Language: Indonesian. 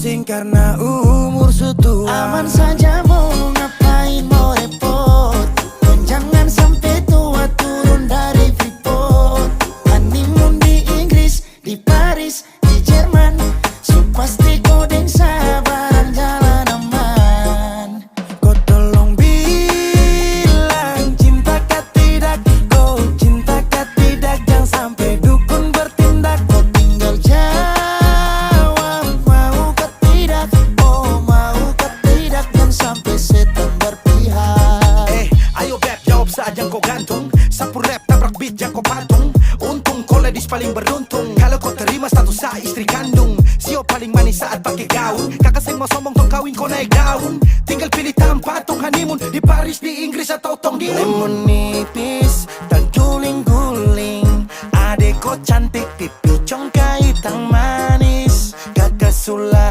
pusing karena umur sutua. Aman saja mau ngapain mau repot, dan jangan sampai tua turun dari Freeport. Honeymoon di Inggris, di Paris, di Jerman, so pasti kodeng sabaran jalan aman. Kau tolong bilang cinta kah tidak, kau cinta kah tidak, jangan sampai dukun bertindak. Kau tinggal jawab mau kah tidak, oh mau kah tidak, jangan sampai setan berpihak. Ayo beb, jawab saja kau gantung. Sapu rap tabrak beat jangan kau patung. Untung kau ladies paling beruntung kalau kau terima status saya istri kandung. Sio paling manis saat pakai gaun. Kakak saya mau sombong tong kawin kau naik daun. Tinggal pilih tempat tong honeymoon di Paris, di Inggris atau tong di Lemon nipis dan guling-guling, adek kau cantik